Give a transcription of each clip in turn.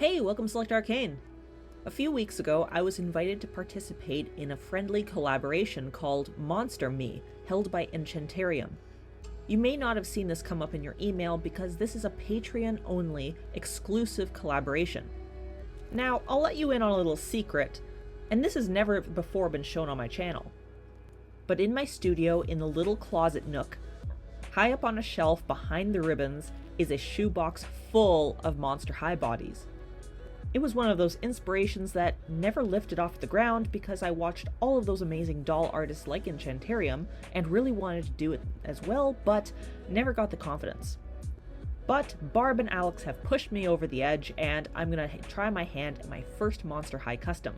Hey, welcome to Select Arcane! A few weeks ago, I was invited to participate in a friendly collaboration called Monster Me, held by Enchantarium. You may not have seen this come up in your email because this is a Patreon-only, exclusive collaboration. Now, I'll let you in on a little secret, and this has never before been shown on my channel. But in my studio, in the little closet nook, high up on a shelf behind the ribbons, is a shoebox full of Monster High bodies. It was one of those inspirations that never lifted off the ground because I watched all of those amazing doll artists like Enchantarium and really wanted to do it as well, but never got the confidence. But Barb and Alex have pushed me over the edge, and I'm gonna try my hand at my first Monster High custom.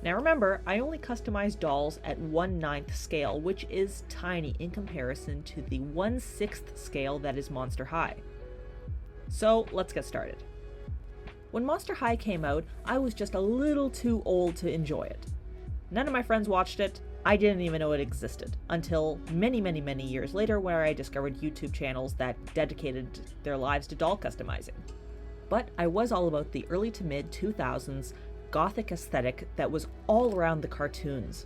Now remember, I only customize dolls at 1/9 scale, which is tiny in comparison to the 1/6 scale that is Monster High. So let's get started. When Monster High came out, I was just a little too old to enjoy it. None of my friends watched it. I didn't even know it existed until many years later, where I discovered YouTube channels that dedicated their lives to doll customizing. But I was all about the early to mid 2000s gothic aesthetic that was all around the cartoons.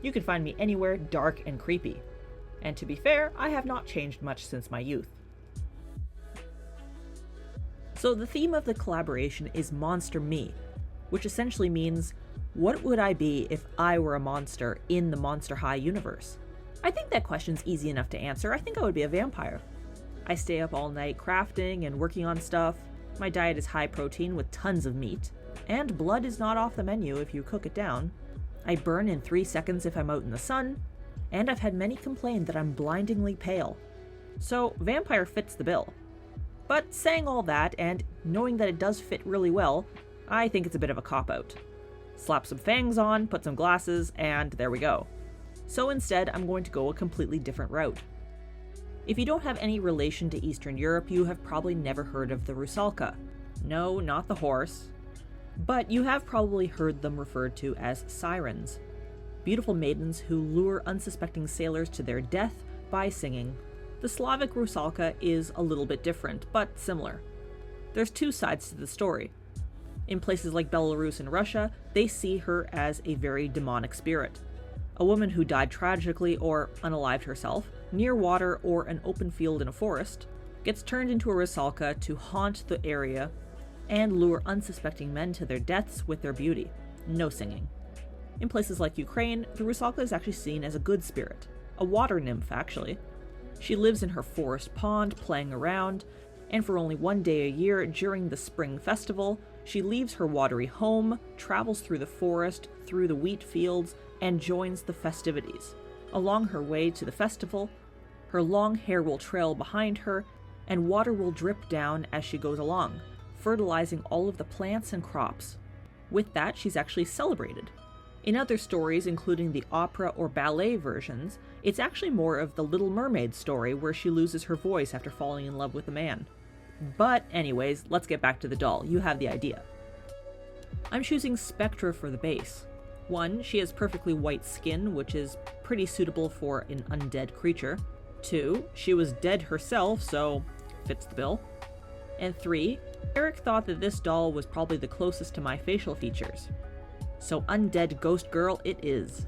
You can find me anywhere dark and creepy. And to be fair, I have not changed much since my youth. So the theme of the collaboration is Monster Me, which essentially means, what would I be if I were a monster in the Monster High universe? I think that question's easy enough to answer. I think I would be a vampire. I stay up all night crafting and working on stuff. My diet is high protein with tons of meat. And blood is not off the menu if you cook it down. I burn in 3 seconds if I'm out in the sun. And I've had many complain that I'm blindingly pale. So vampire fits the bill. But saying all that, and knowing that it does fit really well, I think it's a bit of a cop-out. Slap some fangs on, put some glasses, and there we go. So instead, I'm going to go a completely different route. If you don't have any relation to Eastern Europe, you have probably never heard of the Rusalka. No, not the horse. But you have probably heard them referred to as sirens. Beautiful maidens who lure unsuspecting sailors to their death by singing. The Slavic Rusalka is a little bit different, but similar. There's two sides to the story. In places like Belarus and Russia, they see her as a very demonic spirit. A woman who died tragically or unalived herself, near water or an open field in a forest, gets turned into a Rusalka to haunt the area and lure unsuspecting men to their deaths with their beauty. No singing. In places like Ukraine, the Rusalka is actually seen as a good spirit. A water nymph, actually. She lives in her forest pond, playing around, and for only 1 day a year during the spring festival, she leaves her watery home, travels through the forest, through the wheat fields, and joins the festivities. Along her way to the festival, her long hair will trail behind her, and water will drip down as she goes along, fertilizing all of the plants and crops. With that, she's actually celebrated. In other stories, including the opera or ballet versions, it's actually more of the Little Mermaid story where she loses her voice after falling in love with a man. But anyways, let's get back to the doll. You have the idea. I'm choosing Spectra for the base. 1, she has perfectly white skin, which is pretty suitable for an undead creature. 2, she was dead herself, so fits the bill. And 3, Eric thought that this doll was probably the closest to my facial features. So undead ghost girl it is.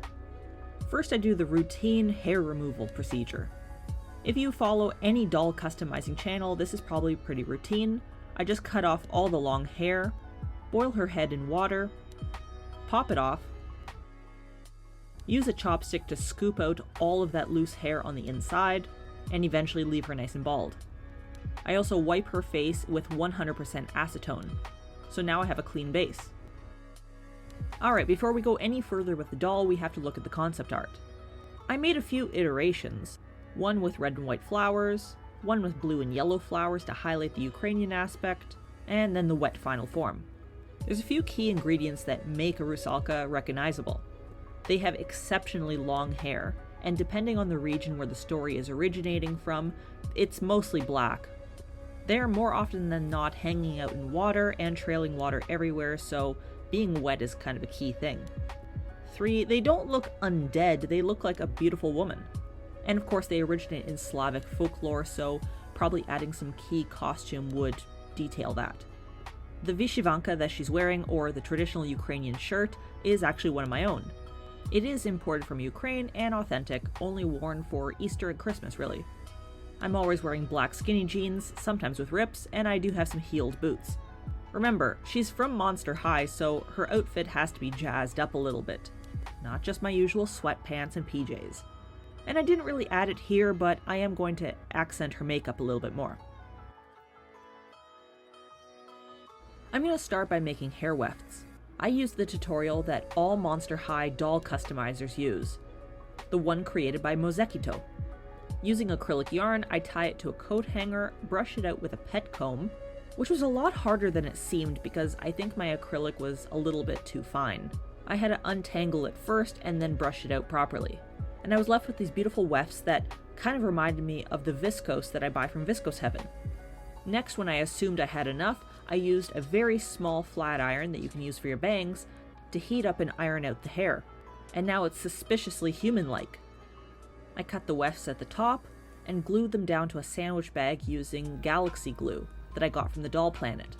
First I do the routine hair removal procedure. If you follow any doll customizing channel, this is probably pretty routine. I just cut off all the long hair, boil her head in water, pop it off, use a chopstick to scoop out all of that loose hair on the inside, and eventually leave her nice and bald. I also wipe her face with 100% acetone, so now I have a clean base. Alright, before we go any further with the doll, we have to look at the concept art. I made a few iterations, one with red and white flowers, one with blue and yellow flowers to highlight the Ukrainian aspect, and then the wet final form. There's a few key ingredients that make a Rusalka recognizable. They have exceptionally long hair, and depending on the region where the story is originating from, it's mostly black. They are more often than not hanging out in water and trailing water everywhere, so being wet is kind of a key thing. 3, they don't look undead, they look like a beautiful woman. And of course they originate in Slavic folklore, so probably adding some key costume would detail that. The vyshyvanka that she's wearing, or the traditional Ukrainian shirt, is actually one of my own. It is imported from Ukraine and authentic, only worn for Easter and Christmas really. I'm always wearing black skinny jeans, sometimes with rips, and I do have some heeled boots. Remember, she's from Monster High, so her outfit has to be jazzed up a little bit. Not just my usual sweatpants and PJs. And I didn't really add it here, but I am going to accent her makeup a little bit more. I'm going to start by making hair wefts. I used the tutorial that all Monster High doll customizers use, the one created by Mozekito. Using acrylic yarn, I tie it to a coat hanger, brush it out with a pet comb, which was a lot harder than it seemed because I think my acrylic was a little bit too fine. I had to untangle it first and then brush it out properly. And I was left with these beautiful wefts that kind of reminded me of the viscose that I buy from Viscose Heaven. Next, when I assumed I had enough, I used a very small flat iron that you can use for your bangs to heat up and iron out the hair. And now it's suspiciously human-like. I cut the wefts at the top and glued them down to a sandwich bag using Galaxy glue that I got from the Doll Planet.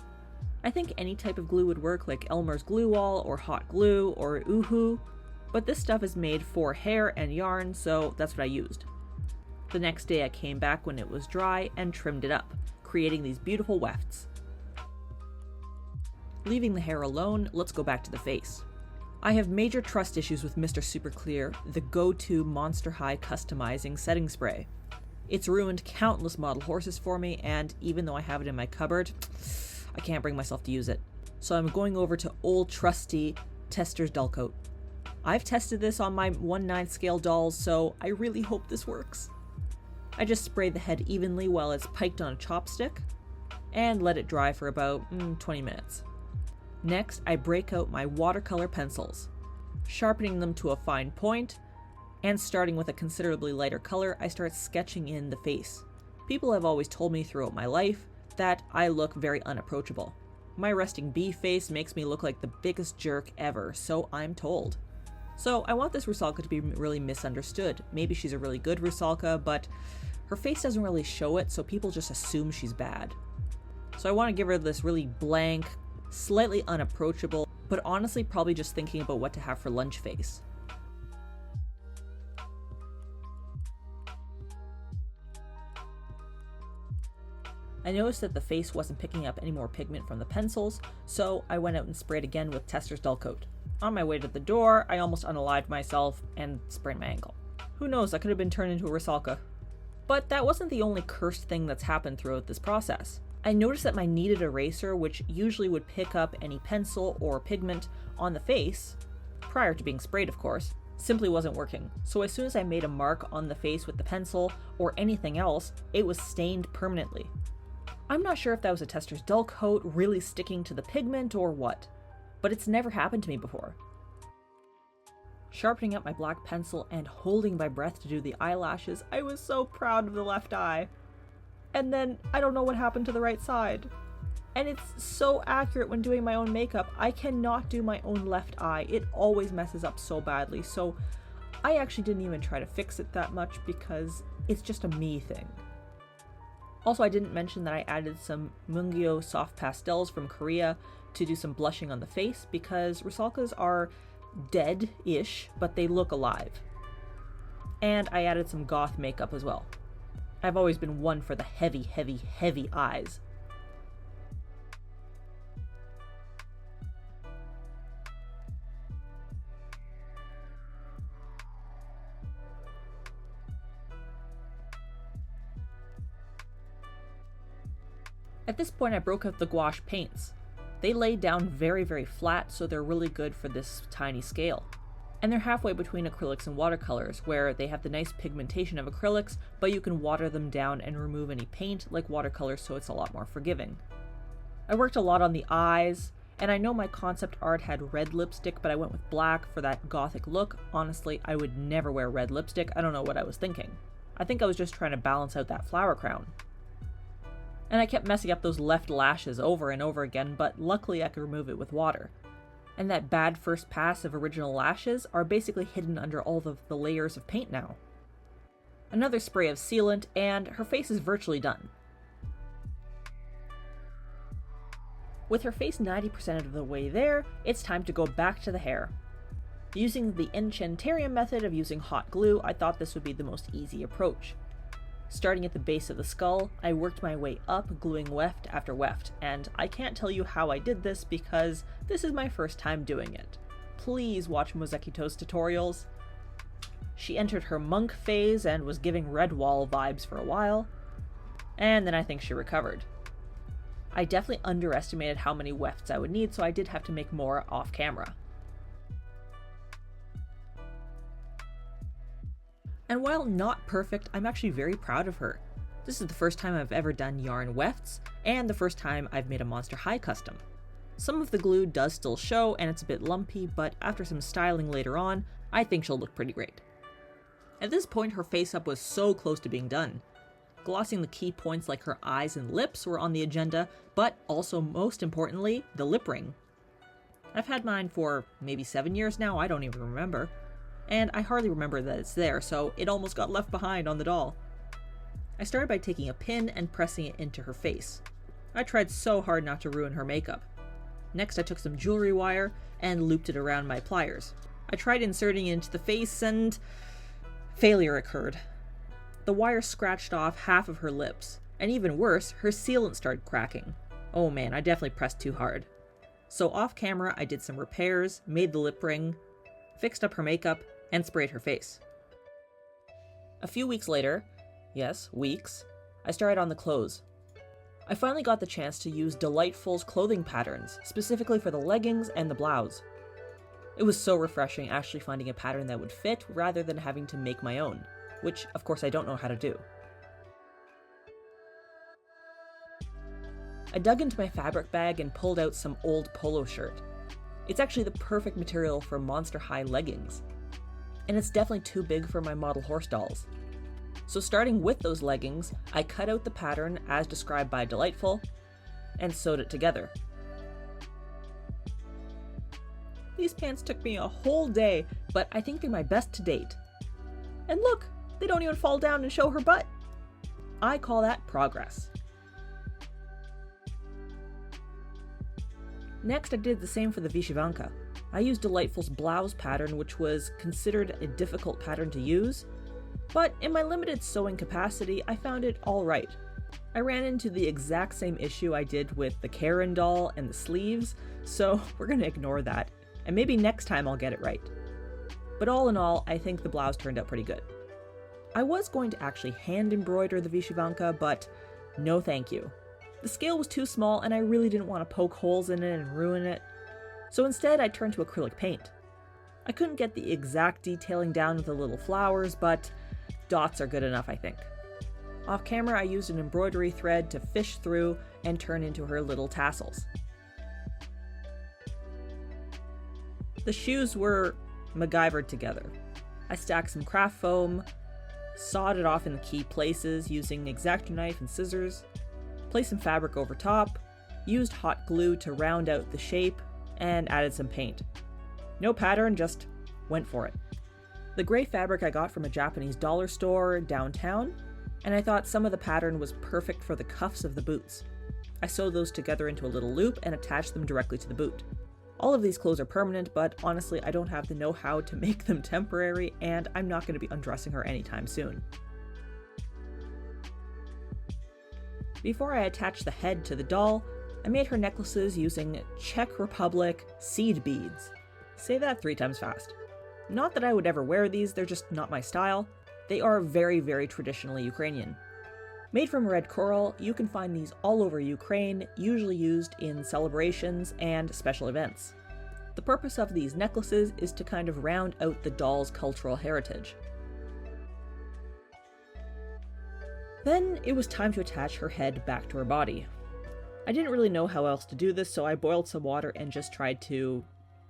I think any type of glue would work, like Elmer's Glue Wall or Hot Glue or Uhu, but this stuff is made for hair and yarn, so that's what I used. The next day I came back when it was dry and trimmed it up, creating these beautiful wefts. Leaving the hair alone, let's go back to the face. I have major trust issues with Mr. Super Clear, the go-to Monster High customizing setting spray. It's ruined countless model horses for me, and even though I have it in my cupboard, I can't bring myself to use it. So I'm going over to old trusty Tester's Dull Coat. I've tested this on my 1/9 scale dolls, so I really hope this works. I just spray the head evenly while it's piked on a chopstick, and let it dry for about 20 minutes. Next, I break out my watercolor pencils, sharpening them to a fine point, and starting with a considerably lighter color, I start sketching in the face. People have always told me throughout my life that I look very unapproachable. My resting bee face makes me look like the biggest jerk ever, so I'm told. So I want this Rusalka to be really misunderstood. Maybe she's a really good Rusalka, but her face doesn't really show it, so people just assume she's bad. So I want to give her this really blank, slightly unapproachable, but honestly probably just thinking about what to have for lunch face. I noticed that the face wasn't picking up any more pigment from the pencils, so I went out and sprayed again with Tester's Dull Coat. On my way to the door, I almost unalived myself and sprained my ankle. Who knows, I could have been turned into a Rusalka. But that wasn't the only cursed thing that's happened throughout this process. I noticed that my kneaded eraser, which usually would pick up any pencil or pigment on the face, prior to being sprayed of course, simply wasn't working. So as soon as I made a mark on the face with the pencil or anything else, it was stained permanently. I'm not sure if that was a Tester's Dull Coat really sticking to the pigment or what, but it's never happened to me before. Sharpening up my black pencil and holding my breath to do the eyelashes, I was so proud of the left eye. And then I don't know what happened to the right side. And it's so accurate when doing my own makeup. I cannot do my own left eye. It always messes up so badly. So I actually didn't even try to fix it that much because it's just a me thing. Also, I didn't mention that I added some Mungyo soft pastels from Korea to do some blushing on the face because Rusalkas are dead-ish, but they look alive. And I added some goth makeup as well. I've always been one for the heavy, heavy, heavy eyes. At this point I broke out the gouache paints. They lay down very, very flat, so they're really good for this tiny scale. And they're halfway between acrylics and watercolors, where they have the nice pigmentation of acrylics, but you can water them down and remove any paint like watercolors, so it's a lot more forgiving. I worked a lot on the eyes, and I know my concept art had red lipstick, but I went with black for that gothic look. Honestly, I would never wear red lipstick. I don't know what I was thinking. I think I was just trying to balance out that flower crown. And I kept messing up those left lashes over and over again, but luckily I could remove it with water. And that bad first pass of original lashes are basically hidden under all of the layers of paint now. Another spray of sealant, and her face is virtually done. With her face 90% of the way there, it's time to go back to the hair. Using the enchantarium method of using hot glue, I thought this would be the most easy approach. Starting at the base of the skull, I worked my way up, gluing weft after weft, and I can't tell you how I did this because this is my first time doing it. Please watch Mozekito's tutorials. She entered her monk phase and was giving red wall vibes for a while, and then I think she recovered. I definitely underestimated how many wefts I would need, so I did have to make more off camera. And while not perfect, I'm actually very proud of her. This is the first time I've ever done yarn wefts, and the first time I've made a Monster High custom. Some of the glue does still show, and it's a bit lumpy, but after some styling later on, I think she'll look pretty great. At this point, her face-up was so close to being done. Glossing the key points like her eyes and lips were on the agenda, but also most importantly, the lip ring. I've had mine for maybe 7 years now, I don't even remember. And I hardly remember that it's there, so it almost got left behind on the doll. I started by taking a pin and pressing it into her face. I tried so hard not to ruin her makeup. Next I took some jewelry wire and looped it around my pliers. I tried inserting it into the face and failure occurred. The wire scratched off half of her lips, and even worse, her sealant started cracking. Oh man, I definitely pressed too hard. So off camera I did some repairs, made the lip ring, fixed up her makeup, and sprayed her face. A few weeks later, yes, weeks, I started on the clothes. I finally got the chance to use Delightful's clothing patterns, specifically for the leggings and the blouse. It was so refreshing actually finding a pattern that would fit rather than having to make my own, which of course I don't know how to do. I dug into my fabric bag and pulled out some old polo shirt. It's actually the perfect material for Monster High leggings. And it's definitely too big for my model horse dolls. So starting with those leggings, I cut out the pattern as described by Delightful, and sewed it together. These pants took me a whole day, but I think they're my best to date. And look, they don't even fall down and show her butt. I call that progress. Next, I did the same for the Vyshyvanka. I used Delightful's blouse pattern, which was considered a difficult pattern to use, but in my limited sewing capacity, I found it alright. I ran into the exact same issue I did with the Karen doll and the sleeves, so we're gonna ignore that, and maybe next time I'll get it right. But all in all, I think the blouse turned out pretty good. I was going to actually hand embroider the Vyshyvanka, but no thank you. The scale was too small and I really didn't want to poke holes in it and ruin it. So instead I turned to acrylic paint. I couldn't get the exact detailing down with the little flowers, but dots are good enough I think. Off camera I used an embroidery thread to fish through and turn into her little tassels. The shoes were MacGyvered together. I stacked some craft foam, sawed it off in the key places using an X-Acto knife and scissors, placed some fabric over top, used hot glue to round out the shape, and added some paint. No pattern, just went for it. The gray fabric I got from a Japanese dollar store downtown, and I thought some of the pattern was perfect for the cuffs of the boots. I sewed those together into a little loop and attached them directly to the boot. All of these clothes are permanent, but honestly I don't have the know-how to make them temporary, and I'm not going to be undressing her anytime soon. Before I attached the head to the doll, I made her necklaces using Czech Republic seed beads. Say that 3 times fast. Not that I would ever wear these, they're just not my style. They are very, very traditionally Ukrainian. Made from red coral, you can find these all over Ukraine, usually used in celebrations and special events. The purpose of these necklaces is to kind of round out the doll's cultural heritage. Then it was time to attach her head back to her body. I didn't really know how else to do this, so I boiled some water and just tried to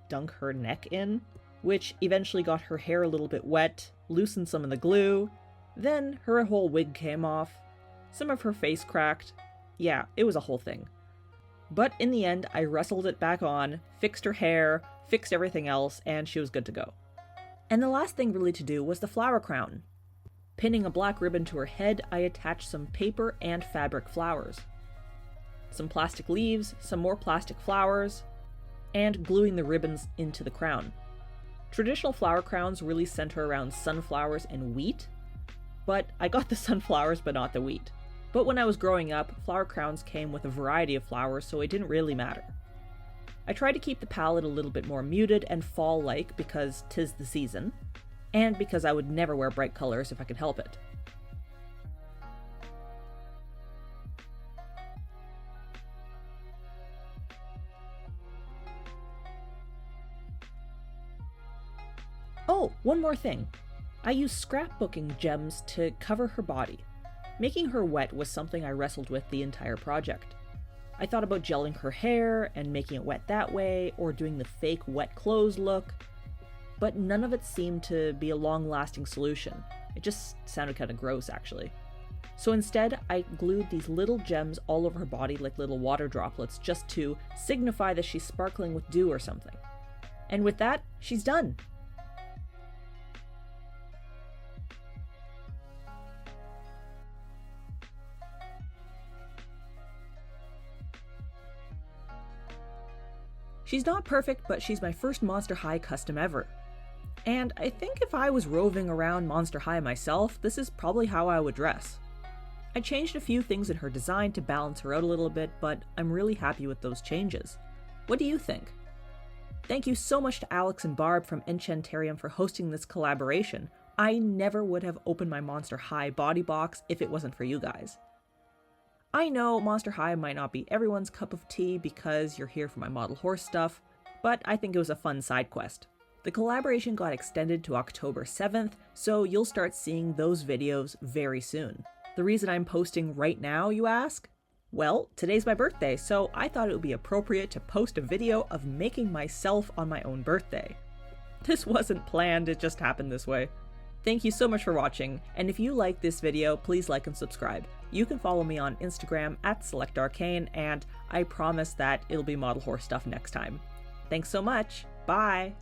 dunk her neck in, which eventually got her hair a little bit wet, loosened some of the glue, then her whole wig came off, some of her face cracked. Yeah, it was a whole thing. But in the end, I wrestled it back on, fixed her hair, fixed everything else, and she was good to go. And the last thing really to do was the flower crown. Pinning a black ribbon to her head, I attached some paper and fabric flowers. some plastic leaves, some more plastic flowers, and gluing the ribbons into the crown. Traditional flower crowns really center around sunflowers and wheat, but I got the sunflowers but not the wheat. But when I was growing up, flower crowns came with a variety of flowers, so it didn't really matter. I tried to keep the palette a little bit more muted and fall-like because 'tis the season, and because I would never wear bright colors if I could help it. Oh, one more thing. I used scrapbooking gems to cover her body. Making her wet was something I wrestled with the entire project. I thought about gelling her hair and making it wet that way, or doing the fake wet clothes look, but none of it seemed to be a long-lasting solution. It just sounded kind of gross, actually. So instead, I glued these little gems all over her body like little water droplets, just to signify that she's sparkling with dew or something. And with that, she's done! She's not perfect, but she's my first Monster High custom ever. And I think if I was roving around Monster High myself, this is probably how I would dress. I changed a few things in her design to balance her out a little bit, but I'm really happy with those changes. What do you think? Thank you so much to Alex and Barb from Enchantarium for hosting this collaboration. I never would have opened my Monster High body box if it wasn't for you guys. I know Monster High might not be everyone's cup of tea because you're here for my model horse stuff, but I think it was a fun side quest. The collaboration got extended to October 7th, so you'll start seeing those videos very soon. The reason I'm posting right now, you ask? Well, today's my birthday, so I thought it would be appropriate to post a video of making myself on my own birthday. This wasn't planned, it just happened this way. Thank you so much for watching, and if you like this video, please like and subscribe. You can follow me on Instagram @SelectArcane, and I promise that it'll be model horse stuff next time. Thanks so much, bye!